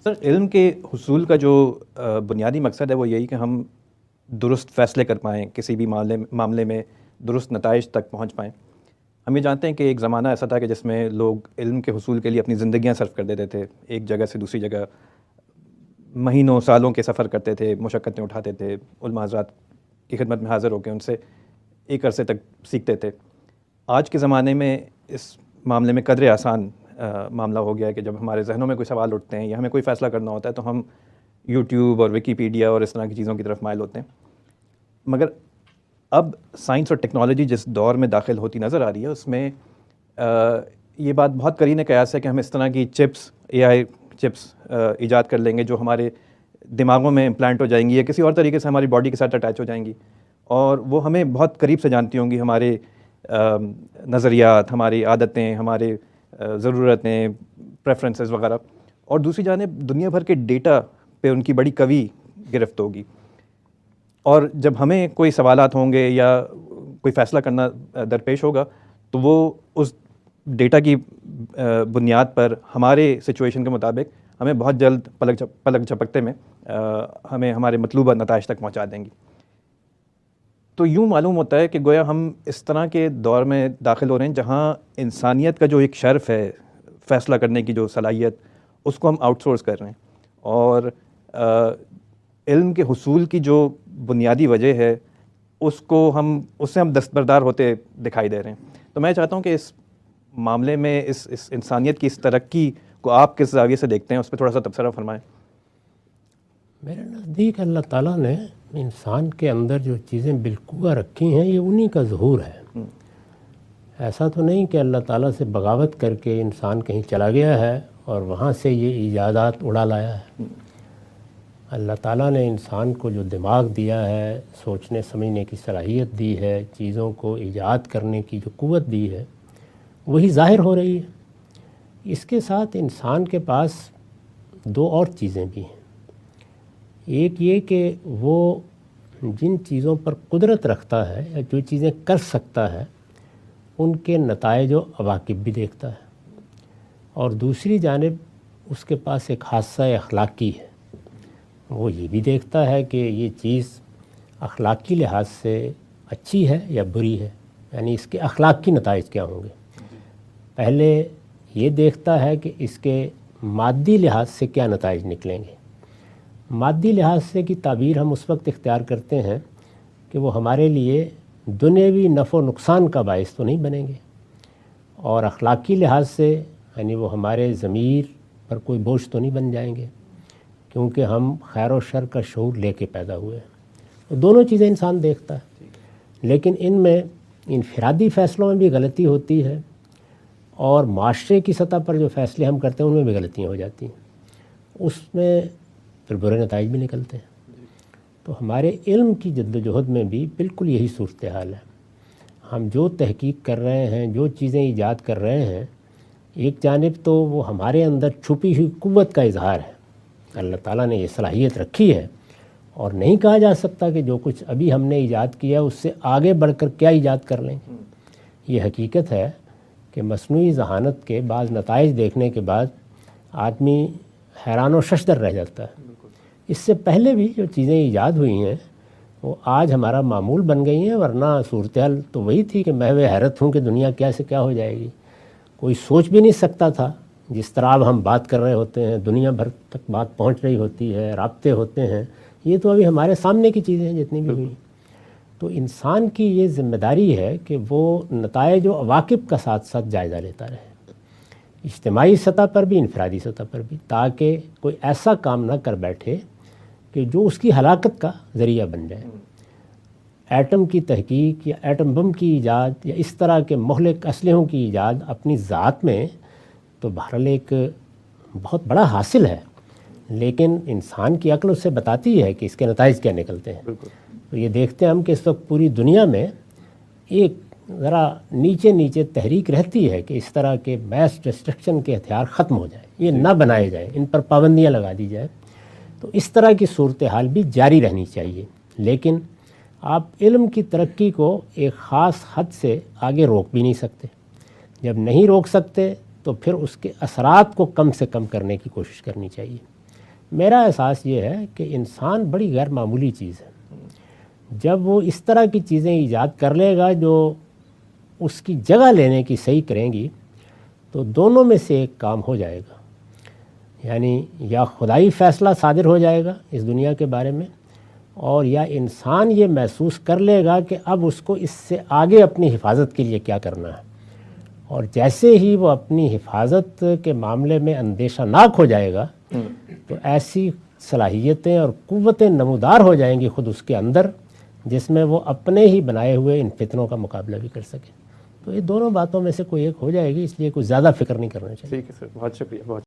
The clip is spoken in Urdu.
سر علم کے حصول کا جو بنیادی مقصد ہے وہ یہی کہ ہم درست فیصلے کر پائیں، کسی بھی معاملے میں درست نتائج تک پہنچ پائیں۔ ہم یہ جانتے ہیں کہ ایک زمانہ ایسا تھا کہ جس میں لوگ علم کے حصول کے لیے اپنی زندگیاں صرف کر دیتے تھے، ایک جگہ سے دوسری جگہ مہینوں سالوں کے سفر کرتے تھے، مشقتیں اٹھاتے تھے، علماء حضرات کی خدمت میں حاضر ہو کے ان سے ایک عرصے تک سیکھتے تھے۔ آج کے زمانے میں اس معاملے میں قدرے آسان معاملہ ہو گیا ہے کہ جب ہمارے ذہنوں میں کوئی سوال اٹھتے ہیں یا ہمیں کوئی فیصلہ کرنا ہوتا ہے تو ہم یوٹیوب اور ویکیپیڈیا اور اس طرح کی چیزوں کی طرف مائل ہوتے ہیں۔ مگر اب سائنس اور ٹیکنالوجی جس دور میں داخل ہوتی نظر آ رہی ہے اس میں یہ بات بہت قرین قیاس ہے کہ ہم اس طرح کی چپس، اے آئی چپس ایجاد کر لیں گے جو ہمارے دماغوں میں امپلانٹ ہو جائیں گی یا کسی اور طریقے سے ہماری باڈی کے ساتھ اٹیچ ہو جائیں گی، اور وہ ہمیں بہت قریب سے جانتی ہوں گی، ہمارے نظریات، ہماری عادتیں، ہمارے ضرورتیں، پریفرنسز وغیرہ، اور دوسری جانب دنیا بھر کے ڈیٹا پہ ان کی بڑی قوی گرفت ہوگی۔ اور جب ہمیں کوئی سوالات ہوں گے یا کوئی فیصلہ کرنا درپیش ہوگا تو وہ اس ڈیٹا کی بنیاد پر ہمارے سچویشن کے مطابق ہمیں بہت جلد پلک جھپکتے میں ہمیں ہمارے مطلوبہ نتائج تک پہنچا دیں گی۔ تو یوں معلوم ہوتا ہے کہ گویا ہم اس طرح کے دور میں داخل ہو رہے ہیں جہاں انسانیت کا جو ایک شرف ہے، فیصلہ کرنے کی جو صلاحیت، اس کو ہم آؤٹ سورس کر رہے ہیں، اور علم کے حصول کی جو بنیادی وجہ ہے اس سے ہم دستبردار ہوتے دکھائی دے رہے ہیں۔ تو میں چاہتا ہوں کہ اس معاملے میں اس انسانیت کی اس ترقی کو آپ کس زاویے سے دیکھتے ہیں، اس پہ تھوڑا سا تبصرہ فرمائیں۔ میرے نزدیک اللہ تعالیٰ نے انسان کے اندر جو چیزیں بالقوہ رکھی ہیں یہ انہی کا ظہور ہے۔ ایسا تو نہیں کہ اللہ تعالیٰ سے بغاوت کر کے انسان کہیں چلا گیا ہے اور وہاں سے یہ ایجادات اڑا لایا ہے۔ اللہ تعالیٰ نے انسان کو جو دماغ دیا ہے، سوچنے سمجھنے کی صلاحیت دی ہے، چیزوں کو ایجاد کرنے کی جو قوت دی ہے، وہی ظاہر ہو رہی ہے۔ اس کے ساتھ انسان کے پاس دو اور چیزیں بھی ہیں۔ ایک یہ کہ وہ جن چیزوں پر قدرت رکھتا ہے یا جو چیزیں کر سکتا ہے ان کے نتائج و عواقب بھی دیکھتا ہے، اور دوسری جانب اس کے پاس ایک حادثہ اخلاقی ہے، وہ یہ بھی دیکھتا ہے کہ یہ چیز اخلاقی لحاظ سے اچھی ہے یا بری ہے، یعنی اس کے اخلاق کی نتائج کیا ہوں گے۔ پہلے یہ دیکھتا ہے کہ اس کے مادی لحاظ سے کیا نتائج نکلیں گے۔ مادی لحاظ سے کی تعبیر ہم اس وقت اختیار کرتے ہیں کہ وہ ہمارے لیے دنیاوی نفع و نقصان کا باعث تو نہیں بنیں گے، اور اخلاقی لحاظ سے یعنی وہ ہمارے ضمیر پر کوئی بوجھ تو نہیں بن جائیں گے، کیونکہ ہم خیر و شر کا شعور لے کے پیدا ہوئے ہیں۔ دونوں چیزیں انسان دیکھتا ہے، لیکن ان میں انفرادی فیصلوں میں بھی غلطی ہوتی ہے، اور معاشرے کی سطح پر جو فیصلے ہم کرتے ہیں ان میں بھی غلطیاں ہو جاتی ہیں، اس میں پھر برے نتائج بھی نکلتے ہیں۔ تو ہمارے علم کی جد و جہد میں بھی بالکل یہی صورتحال ہے۔ ہم جو تحقیق کر رہے ہیں، جو چیزیں ایجاد کر رہے ہیں، ایک جانب تو وہ ہمارے اندر چھپی ہوئی قوت کا اظہار ہے، اللہ تعالیٰ نے یہ صلاحیت رکھی ہے، اور نہیں کہا جا سکتا کہ جو کچھ ابھی ہم نے ایجاد کیا اس سے آگے بڑھ کر کیا ایجاد کر لیں گے۔ یہ حقیقت ہے کہ مصنوعی ذہانت کے بعض نتائج دیکھنے کے بعد آدمی حیران و ششدر رہ جاتا ہے۔ اس سے پہلے بھی جو چیزیں ایجاد ہوئی ہیں وہ آج ہمارا معمول بن گئی ہیں، ورنہ صورتحال تو وہی تھی کہ میں حیرت ہوں کہ دنیا کیا سے کیا ہو جائے گی۔ کوئی سوچ بھی نہیں سکتا تھا، جس طرح اب ہم بات کر رہے ہوتے ہیں، دنیا بھر تک بات پہنچ رہی ہوتی ہے، رابطے ہوتے ہیں، یہ تو ابھی ہمارے سامنے کی چیزیں ہیں جتنی بھی ہوئی۔ تو انسان کی یہ ذمہ داری ہے کہ وہ نتائج و عواقب کا ساتھ ساتھ جائزہ لیتا رہے، اجتماعی سطح پر بھی، انفرادی سطح پر بھی، تاکہ کوئی ایسا کام نہ کر بیٹھے کہ جو اس کی ہلاکت کا ذریعہ بن جائے۔ ایٹم کی تحقیق یا ایٹم بم کی ایجاد یا اس طرح کے مہلک اسلحوں کی ایجاد اپنی ذات میں تو بہرحال ایک بہت بڑا حاصل ہے، لیکن انسان کی عقل اسے بتاتی ہے کہ اس کے نتائج کیا نکلتے ہیں۔ تو یہ دیکھتے ہیں ہم کہ اس وقت پوری دنیا میں ایک ذرا نیچے نیچے تحریک رہتی ہے کہ اس طرح کے میس ڈسٹرکشن کے ہتھیار ختم ہو جائیں، یہ نہ بنائے جائیں، ان پر پابندیاں لگا دی جائیں۔ تو اس طرح کی صورتحال بھی جاری رہنی چاہیے، لیکن آپ علم کی ترقی کو ایک خاص حد سے آگے روک بھی نہیں سکتے۔ جب نہیں روک سکتے تو پھر اس کے اثرات کو کم سے کم کرنے کی کوشش کرنی چاہیے۔ میرا احساس یہ ہے کہ انسان بڑی غیر معمولی چیز ہے. جب وہ اس طرح کی چیزیں ایجاد کر لے گا جو اس کی جگہ لینے کی صحیح کریں گی تو دونوں میں سے ایک کام ہو جائے گا. یعنی یا خدائی فیصلہ صادر ہو جائے گا اس دنیا کے بارے میں، اور یا انسان یہ محسوس کر لے گا کہ اب اس کو اس سے آگے اپنی حفاظت کے لیے کیا کرنا ہے. اور جیسے ہی وہ اپنی حفاظت کے معاملے میں اندیشہ ناک ہو جائے گا تو ایسی صلاحیتیں اور قوتیں نمودار ہو جائیں گی خود اس کے اندر جس میں وہ اپنے ہی بنائے ہوئے ان فتنوں کا مقابلہ بھی کر سکے. تو یہ دونوں باتوں میں سے کوئی ایک ہو جائے گی، اس لیے کوئی زیادہ فکر نہیں کرنا چاہیے. ٹھیک ہے سر، بہت شکریہ. بہت